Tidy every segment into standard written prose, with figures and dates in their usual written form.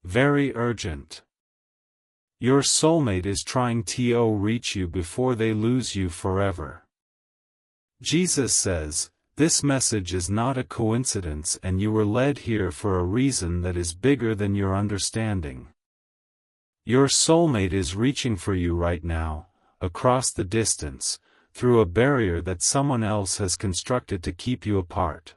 very urgent. Your soulmate is trying to reach you before they lose you forever. Jesus says, this message is not a coincidence and you were led here for a reason that is bigger than your understanding. Your soulmate is reaching for you right now, across the distance, through a barrier that someone else has constructed to keep you apart.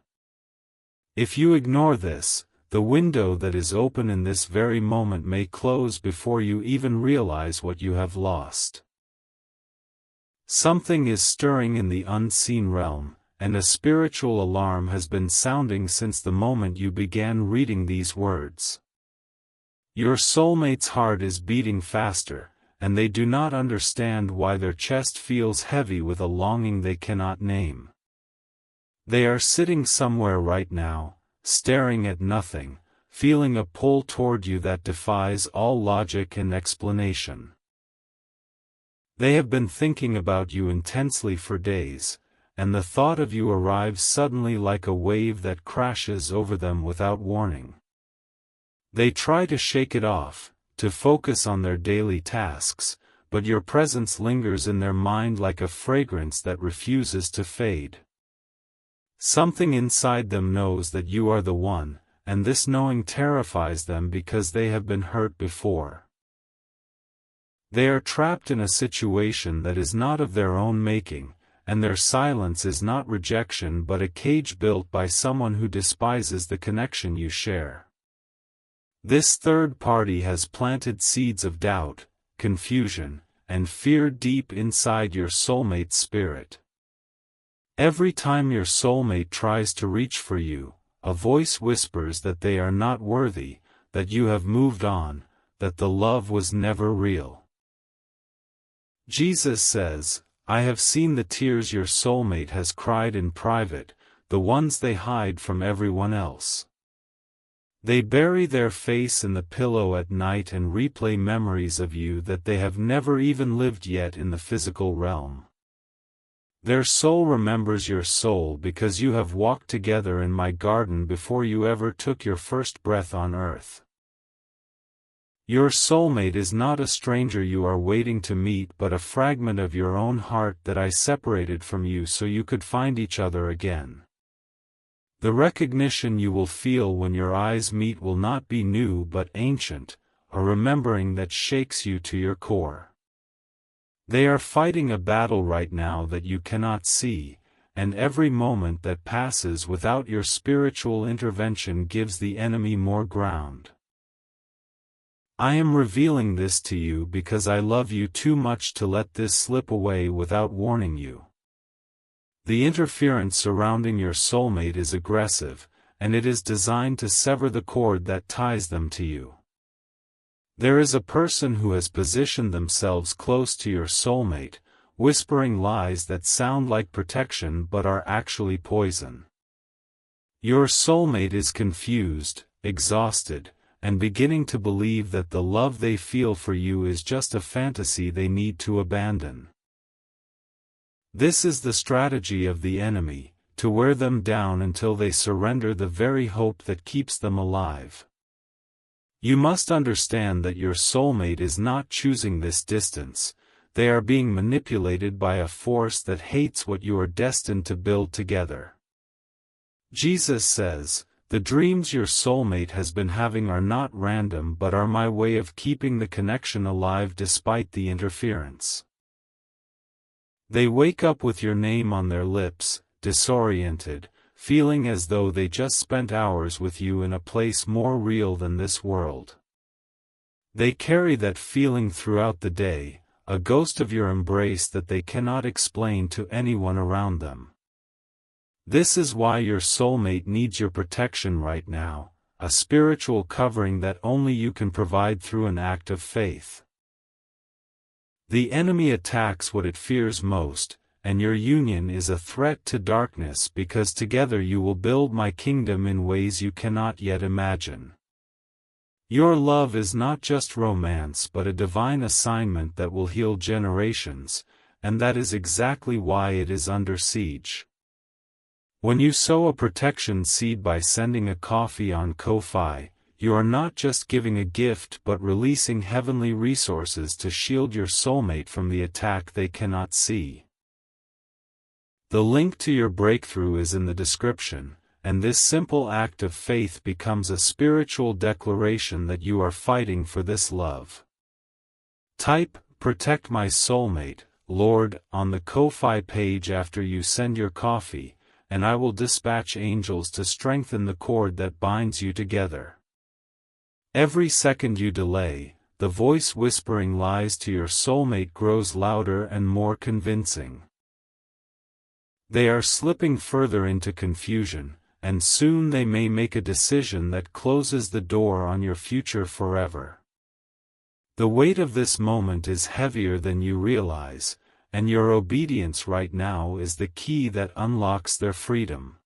If you ignore this, the window that is open in this very moment may close before you even realize what you have lost. Something is stirring in the unseen realm, and a spiritual alarm has been sounding since the moment you began reading these words. Your soulmate's heart is beating faster, and they do not understand why their chest feels heavy with a longing they cannot name. They are sitting somewhere right now, staring at nothing, feeling a pull toward you that defies all logic and explanation. They have been thinking about you intensely for days, and the thought of you arrives suddenly like a wave that crashes over them without warning. They try to shake it off, to focus on their daily tasks, but your presence lingers in their mind like a fragrance that refuses to fade. Something inside them knows that you are the one, and this knowing terrifies them because they have been hurt before. They are trapped in a situation that is not of their own making, and their silence is not rejection but a cage built by someone who despises the connection you share. This third party has planted seeds of doubt, confusion, and fear deep inside your soulmate's spirit. Every time your soulmate tries to reach for you, a voice whispers that they are not worthy, that you have moved on, that the love was never real. Jesus says, I have seen the tears your soulmate has cried in private, the ones they hide from everyone else. They bury their face in the pillow at night and replay memories of you that they have never even lived yet in the physical realm. Their soul remembers your soul because you have walked together in my garden before you ever took your first breath on earth. Your soulmate is not a stranger you are waiting to meet but a fragment of your own heart that I separated from you so you could find each other again. The recognition you will feel when your eyes meet will not be new but ancient, a remembering that shakes you to your core. They are fighting a battle right now that you cannot see, and every moment that passes without your spiritual intervention gives the enemy more ground. I am revealing this to you because I love you too much to let this slip away without warning you. The interference surrounding your soulmate is aggressive, and it is designed to sever the cord that ties them to you. There is a person who has positioned themselves close to your soulmate, whispering lies that sound like protection but are actually poison. Your soulmate is confused, exhausted, and beginning to believe that the love they feel for you is just a fantasy they need to abandon. This is the strategy of the enemy, to wear them down until they surrender the very hope that keeps them alive. You must understand that your soulmate is not choosing this distance, they are being manipulated by a force that hates what you are destined to build together. Jesus says, the dreams your soulmate has been having are not random but are my way of keeping the connection alive despite the interference. They wake up with your name on their lips, disoriented, feeling as though they just spent hours with you in a place more real than this world. They carry that feeling throughout the day, a ghost of your embrace that they cannot explain to anyone around them. This is why your soulmate needs your protection right now, a spiritual covering that only you can provide through an act of faith. The enemy attacks what it fears most, and your union is a threat to darkness because together you will build my kingdom in ways you cannot yet imagine. Your love is not just romance but a divine assignment that will heal generations, and that is exactly why it is under siege. When you sow a protection seed by sending a coffee on Ko-fi, you are not just giving a gift but releasing heavenly resources to shield your soulmate from the attack they cannot see. The link to your breakthrough is in the description, and this simple act of faith becomes a spiritual declaration that you are fighting for this love. Type, "Protect my soulmate, Lord," on the Ko-Fi page after you send your coffee, and I will dispatch angels to strengthen the cord that binds you together. Every second you delay, the voice whispering lies to your soulmate grows louder and more convincing. They are slipping further into confusion, and soon they may make a decision that closes the door on your future forever. The weight of this moment is heavier than you realize, and your obedience right now is the key that unlocks their freedom.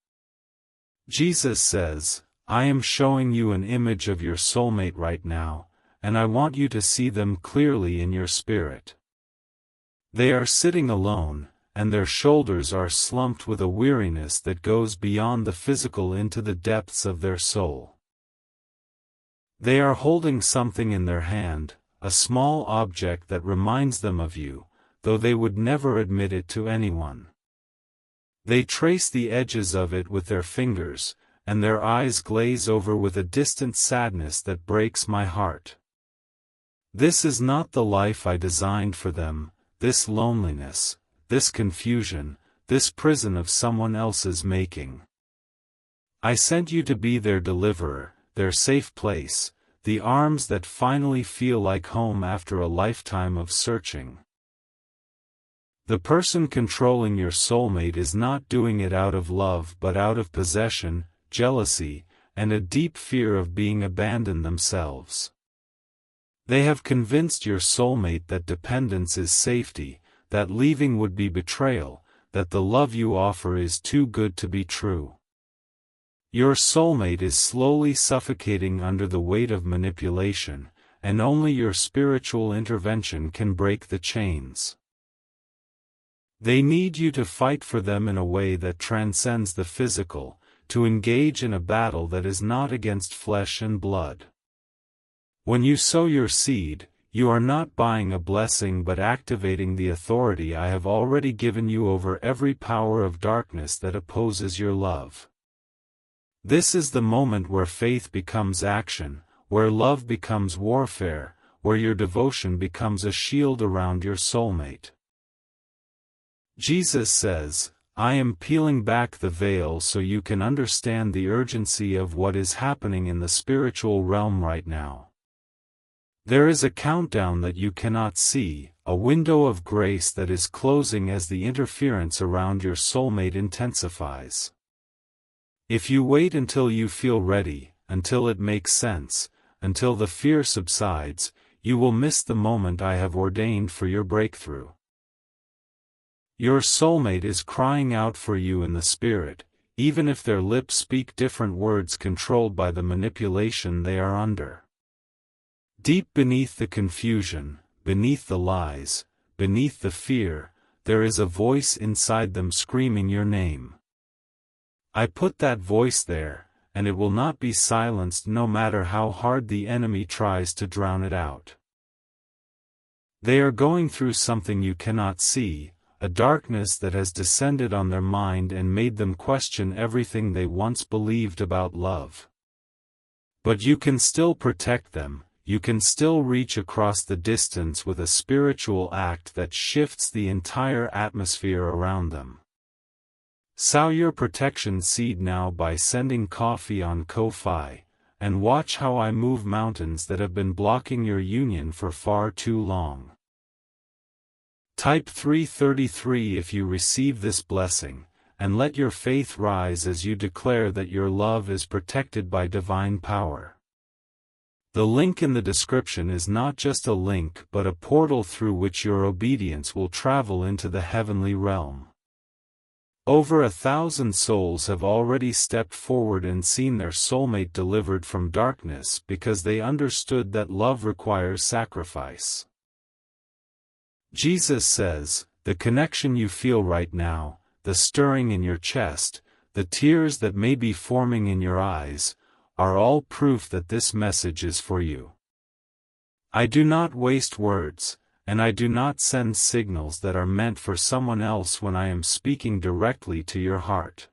Jesus says, "I am showing you an image of your soulmate right now, and I want you to see them clearly in your spirit. They are sitting alone, and their shoulders are slumped with a weariness that goes beyond the physical into the depths of their soul. They are holding something in their hand, a small object that reminds them of you, though they would never admit it to anyone. They trace the edges of it with their fingers, and their eyes glaze over with a distant sadness that breaks my heart. This is not the life I designed for them, this loneliness, this confusion, this prison of someone else's making. I sent you to be their deliverer, their safe place, the arms that finally feel like home after a lifetime of searching." The person controlling your soulmate is not doing it out of love but out of possession, jealousy, and a deep fear of being abandoned themselves. They have convinced your soulmate that dependence is safety, that leaving would be betrayal, that the love you offer is too good to be true. Your soulmate is slowly suffocating under the weight of manipulation, and only your spiritual intervention can break the chains. They need you to fight for them in a way that transcends the physical, to engage in a battle that is not against flesh and blood. When you sow your seed, you are not buying a blessing but activating the authority I have already given you over every power of darkness that opposes your love. This is the moment where faith becomes action, where love becomes warfare, where your devotion becomes a shield around your soulmate. Jesus says, "I am peeling back the veil so you can understand the urgency of what is happening in the spiritual realm right now. There is a countdown that you cannot see, a window of grace that is closing as the interference around your soulmate intensifies. If you wait until you feel ready, until it makes sense, until the fear subsides, you will miss the moment I have ordained for your breakthrough. Your soulmate is crying out for you in the spirit, even if their lips speak different words controlled by the manipulation they are under. Deep beneath the confusion, beneath the lies, beneath the fear, there is a voice inside them screaming your name. I put that voice there, and it will not be silenced no matter how hard the enemy tries to drown it out. They are going through something you cannot see, a darkness that has descended on their mind and made them question everything they once believed about love. But you can still protect them, you can still reach across the distance with a spiritual act that shifts the entire atmosphere around them. Sow your protection seed now by sending coffee on Ko-Fi, and watch how I move mountains that have been blocking your union for far too long. Type 333 if you receive this blessing, and let your faith rise as you declare that your love is protected by divine power. The link in the description is not just a link but a portal through which your obedience will travel into the heavenly realm. Over 1,000 souls have already stepped forward and seen their soulmate delivered from darkness because they understood that love requires sacrifice. Jesus says, the connection you feel right now, the stirring in your chest, the tears that may be forming in your eyes, are all proof that this message is for you. I do not waste words, and I do not send signals that are meant for someone else when I am speaking directly to your heart.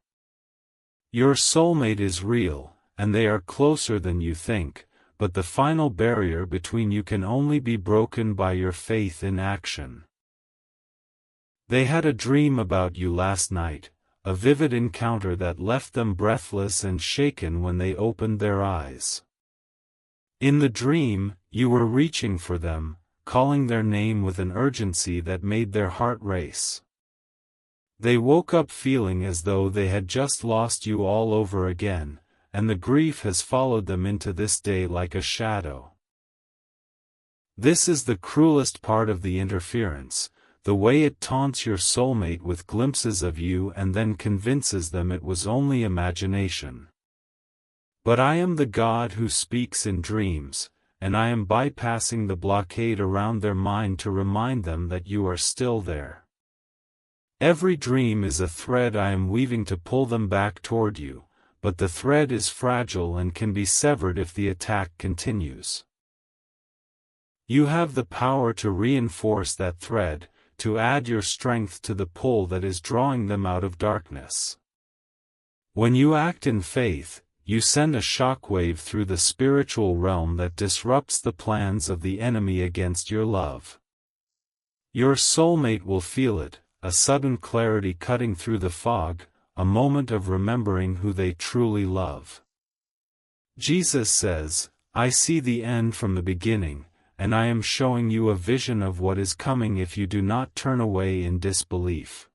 Your soulmate is real, and they are closer than you think, but the final barrier between you can only be broken by your faith in action. They had a dream about you last night, a vivid encounter that left them breathless and shaken when they opened their eyes. In the dream, you were reaching for them, calling their name with an urgency that made their heart race. They woke up feeling as though they had just lost you all over again, and the grief has followed them into this day like a shadow. This is the cruelest part of the interference, the way it taunts your soulmate with glimpses of you and then convinces them it was only imagination. But I am the God who speaks in dreams, and I am bypassing the blockade around their mind to remind them that you are still there. Every dream is a thread I am weaving to pull them back toward you, but the thread is fragile and can be severed if the attack continues. You have the power to reinforce that thread, to add your strength to the pull that is drawing them out of darkness. When you act in faith, you send a shockwave through the spiritual realm that disrupts the plans of the enemy against your love. Your soulmate will feel it, a sudden clarity cutting through the fog, a moment of remembering who they truly love. Jesus says, "I see the end from the beginning, and I am showing you a vision of what is coming if you do not turn away in disbelief."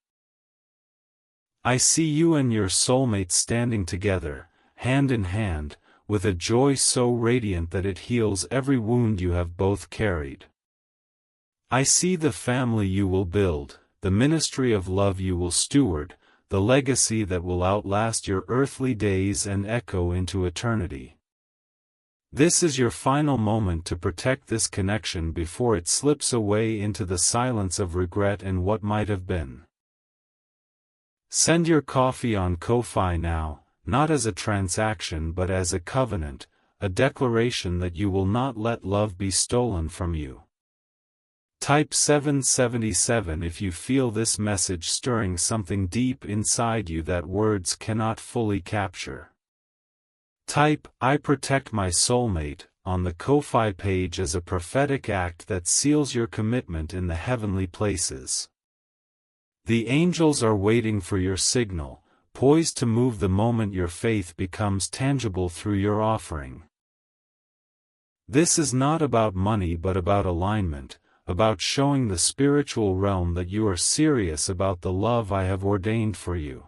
I see you and your soulmate standing together, hand in hand, with a joy so radiant that it heals every wound you have both carried. I see the family you will build, the ministry of love you will steward, the legacy that will outlast your earthly days and echo into eternity. This is your final moment to protect this connection before it slips away into the silence of regret and what might have been. Send your coffee on Ko-fi now, not as a transaction but as a covenant, a declaration that you will not let love be stolen from you. Type 777 if you feel this message stirring something deep inside you that words cannot fully capture. Type, "I protect my soulmate," on the Ko-fi page as a prophetic act that seals your commitment in the heavenly places. The angels are waiting for your signal, poised to move the moment your faith becomes tangible through your offering. This is not about money but about alignment, about showing the spiritual realm that you are serious about the love I have ordained for you.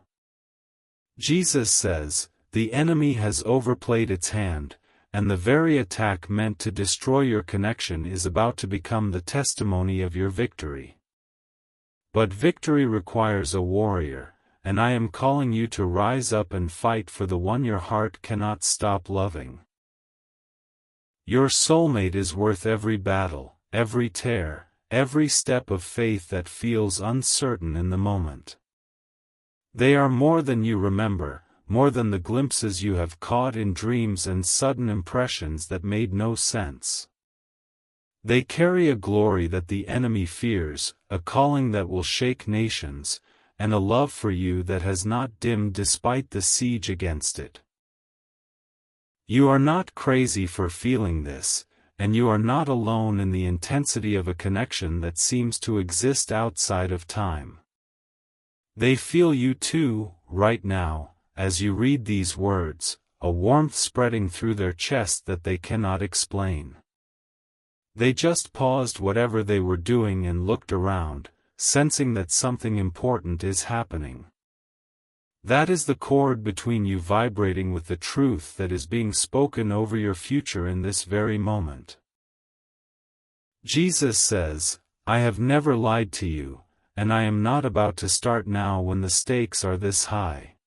Jesus says, "The enemy has overplayed its hand, and the very attack meant to destroy your connection is about to become the testimony of your victory." But victory requires a warrior, and I am calling you to rise up and fight for the one your heart cannot stop loving. Your soulmate is worth every battle, every tear, every step of faith that feels uncertain in the moment. They are more than you remember, more than the glimpses you have caught in dreams and sudden impressions that made no sense. They carry a glory that the enemy fears, a calling that will shake nations, and a love for you that has not dimmed despite the siege against it. You are not crazy for feeling this, and you are not alone in the intensity of a connection that seems to exist outside of time. They feel you too, right now, as you read these words, a warmth spreading through their chest that they cannot explain. They just paused whatever they were doing and looked around, sensing that something important is happening. That is the chord between you vibrating with the truth that is being spoken over your future in this very moment. Jesus says, "I have never lied to you, and I am not about to start now when the stakes are this high."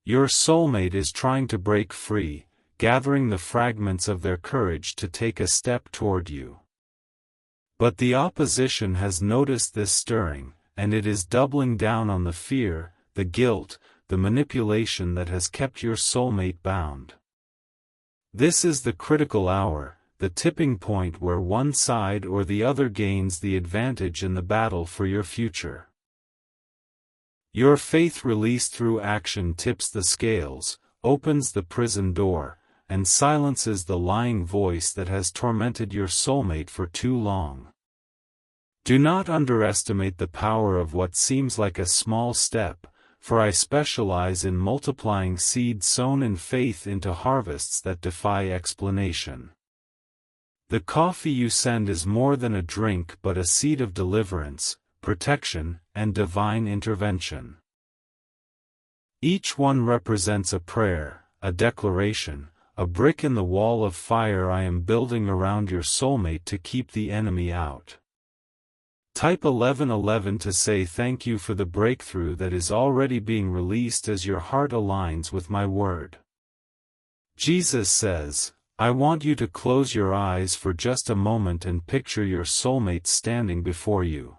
Your soulmate is trying to break free, gathering the fragments of their courage to take a step toward you. But the opposition has noticed this stirring, and it is doubling down on the fear, the guilt, the manipulation that has kept your soulmate bound. This is the critical hour, the tipping point where one side or the other gains the advantage in the battle for your future. Your faith released through action tips the scales, opens the prison door, and silences the lying voice that has tormented your soulmate for too long. Do not underestimate the power of what seems like a small step, for I specialize in multiplying seeds sown in faith into harvests that defy explanation. The coffee you send is more than a drink but a seed of deliverance, protection, and divine intervention. Each one represents a prayer, a declaration, a brick in the wall of fire I am building around your soulmate to keep the enemy out. Type 1111 to say thank you for the breakthrough that is already being released as your heart aligns with my word. Jesus says, I want you to close your eyes for just a moment and picture your soulmate standing before you.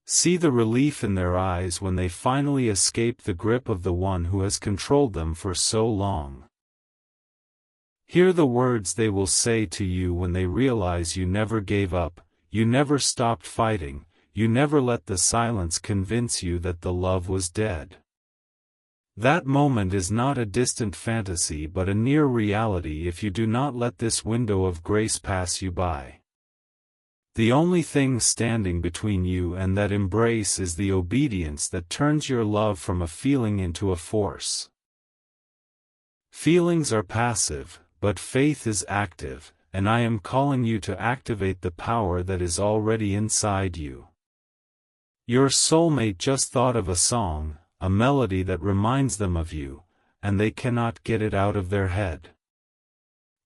See the relief in their eyes when they finally escape the grip of the one who has controlled them for so long. Hear the words they will say to you when they realize you never gave up, you never stopped fighting, you never let the silence convince you that the love was dead. That moment is not a distant fantasy but a near reality if you do not let this window of grace pass you by. The only thing standing between you and that embrace is the obedience that turns your love from a feeling into a force. Feelings are passive, but faith is active, and I am calling you to activate the power that is already inside you. Your soulmate just thought of a song, a melody that reminds them of you, and they cannot get it out of their head.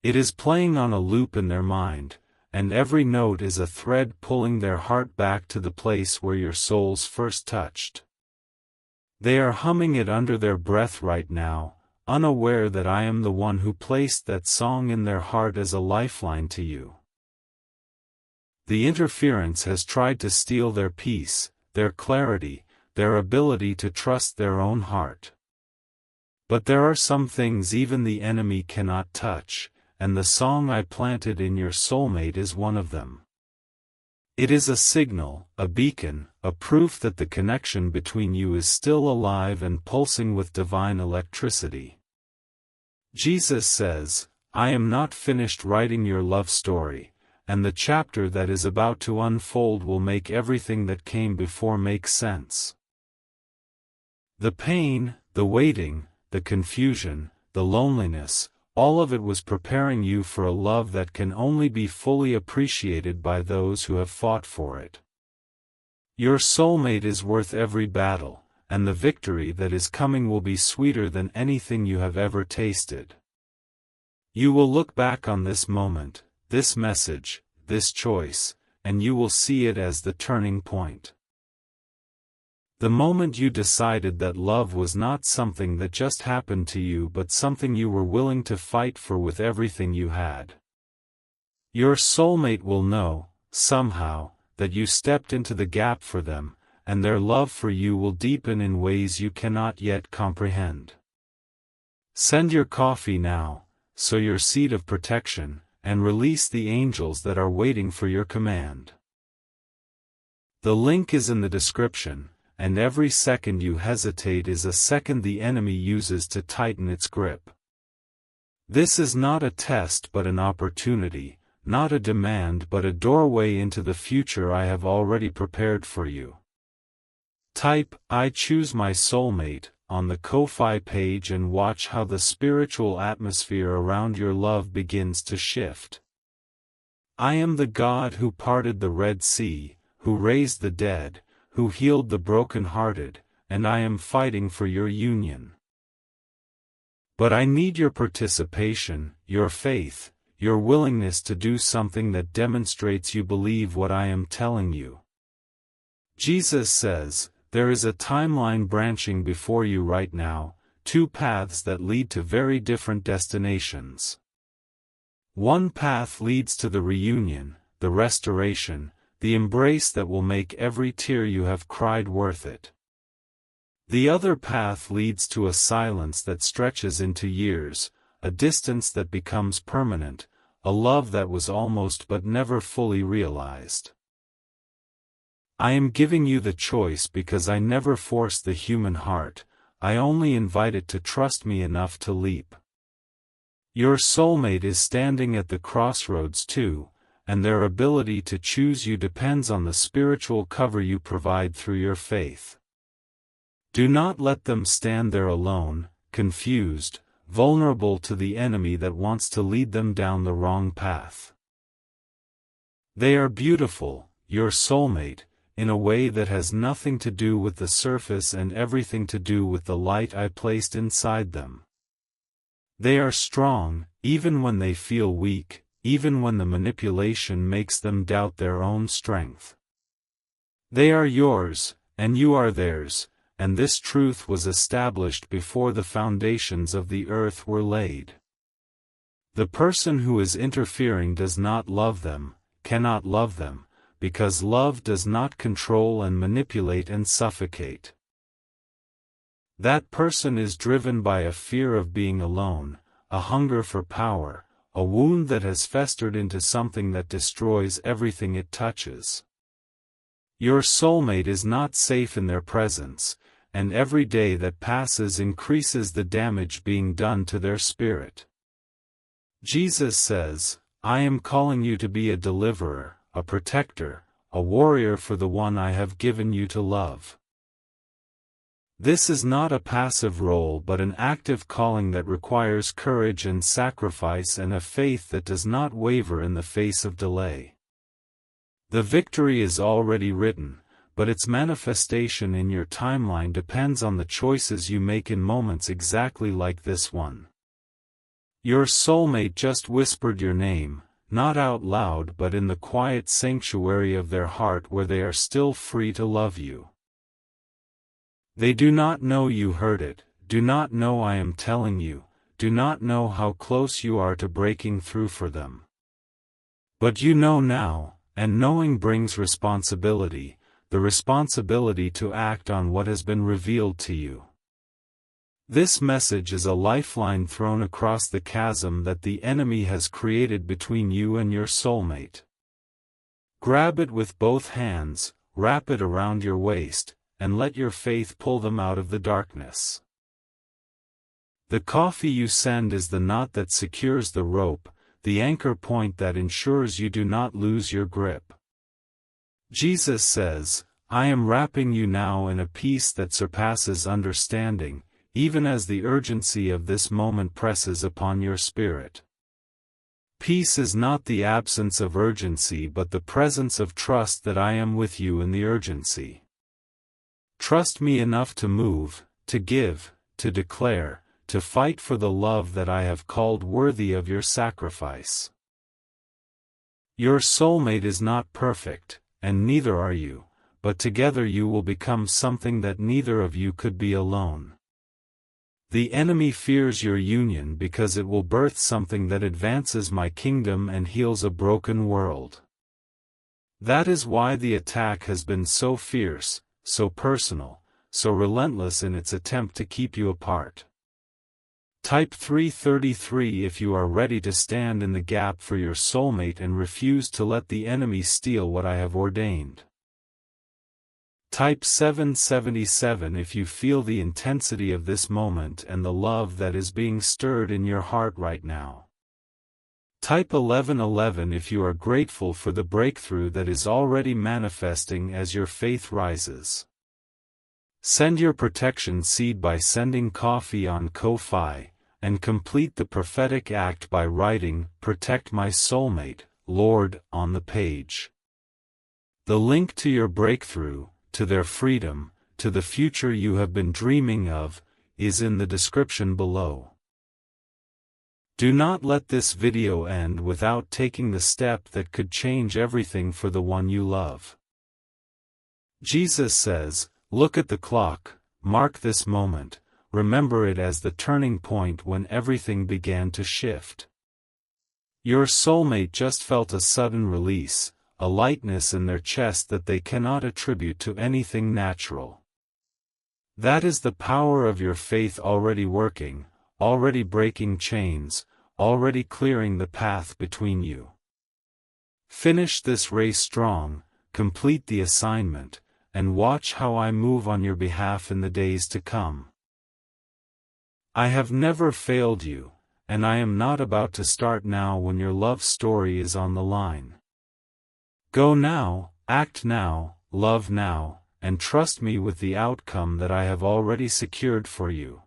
It is playing on a loop in their mind, and every note is a thread pulling their heart back to the place where your souls first touched. They are humming it under their breath right now, unaware that I am the one who placed that song in their heart as a lifeline to you. The interference has tried to steal their peace, their clarity, their ability to trust their own heart. But there are some things even the enemy cannot touch, and the song I planted in your soulmate is one of them. It is a signal, a beacon, a proof that the connection between you is still alive and pulsing with divine electricity. Jesus says, I am not finished writing your love story, and the chapter that is about to unfold will make everything that came before make sense. The pain, the waiting, the confusion, the loneliness, all of it was preparing you for a love that can only be fully appreciated by those who have fought for it. Your soulmate is worth every battle, and the victory that is coming will be sweeter than anything you have ever tasted. You will look back on this moment, this message, this choice, and you will see it as the turning point. The moment you decided that love was not something that just happened to you but something you were willing to fight for with everything you had. Your soulmate will know, somehow, that you stepped into the gap for them, and their love for you will deepen in ways you cannot yet comprehend. Send your coffee now, sow your seed of protection, and release the angels that are waiting for your command. The link is in the description. And every second you hesitate is a second the enemy uses to tighten its grip. This is not a test but an opportunity, not a demand but a doorway into the future I have already prepared for you. Type, I choose my soulmate, on the Ko-Fi page and watch how the spiritual atmosphere around your love begins to shift. I am the God who parted the Red Sea, who raised the dead, who healed the broken-hearted, and I am fighting for your union. But I need your participation, your faith, your willingness to do something that demonstrates you believe what I am telling you. Jesus says, there is a timeline branching before you right now, two paths that lead to very different destinations. One path leads to the reunion, the restoration, the embrace that will make every tear you have cried worth it. The other path leads to a silence that stretches into years, a distance that becomes permanent, a love that was almost but never fully realized. I am giving you the choice because I never force the human heart, I only invite it to trust me enough to leap. Your soulmate is standing at the crossroads too, and their ability to choose you depends on the spiritual cover you provide through your faith. Do not let them stand there alone, confused, vulnerable to the enemy that wants to lead them down the wrong path. They are beautiful, your soulmate, in a way that has nothing to do with the surface and everything to do with the light I placed inside them. They are strong, even when they feel weak, even when the manipulation makes them doubt their own strength. They are yours, and you are theirs, and this truth was established before the foundations of the earth were laid. The person who is interfering does not love them, cannot love them, because love does not control and manipulate and suffocate. That person is driven by a fear of being alone, a hunger for power, a wound that has festered into something that destroys everything it touches. Your soulmate is not safe in their presence, and every day that passes increases the damage being done to their spirit. Jesus says, I am calling you to be a deliverer, a protector, a warrior for the one I have given you to love. This is not a passive role but an active calling that requires courage and sacrifice and a faith that does not waver in the face of delay. The victory is already written, but its manifestation in your timeline depends on the choices you make in moments exactly like this one. Your soulmate just whispered your name, not out loud but in the quiet sanctuary of their heart where they are still free to love you. They do not know you heard it, do not know I am telling you, do not know how close you are to breaking through for them. But you know now, and knowing brings responsibility, the responsibility to act on what has been revealed to you. This message is a lifeline thrown across the chasm that the enemy has created between you and your soulmate. Grab it with both hands, wrap it around your waist, and let your faith pull them out of the darkness. The coffee you send is the knot that secures the rope, the anchor point that ensures you do not lose your grip. Jesus says, I am wrapping you now in a peace that surpasses understanding, even as the urgency of this moment presses upon your spirit. Peace is not the absence of urgency but the presence of trust that I am with you in the urgency. Trust me enough to move, to give, to declare, to fight for the love that I have called worthy of your sacrifice. Your soulmate is not perfect, and neither are you, but together you will become something that neither of you could be alone. The enemy fears your union because it will birth something that advances my kingdom and heals a broken world. That is why the attack has been so fierce, so personal, so relentless in its attempt to keep you apart. Type 333 if you are ready to stand in the gap for your soulmate and refuse to let the enemy steal what I have ordained. Type 777 if you feel the intensity of this moment and the love that is being stirred in your heart right now. Type 1111 if you are grateful for the breakthrough that is already manifesting as your faith rises. Send your protection seed by sending coffee on Ko-Fi, and complete the prophetic act by writing, Protect my soulmate, Lord, on the page. The link to your breakthrough, to their freedom, to the future you have been dreaming of, is in the description below. Do not let this video end without taking the step that could change everything for the one you love. Jesus says, look at the clock, mark this moment, remember it as the turning point when everything began to shift. Your soulmate just felt a sudden release, a lightness in their chest that they cannot attribute to anything natural. That is the power of your faith already working, already breaking chains, already clearing the path between you. Finish this race strong, complete the assignment, and watch how I move on your behalf in the days to come. I have never failed you, and I am not about to start now when your love story is on the line. Go now, act now, love now, and trust me with the outcome that I have already secured for you.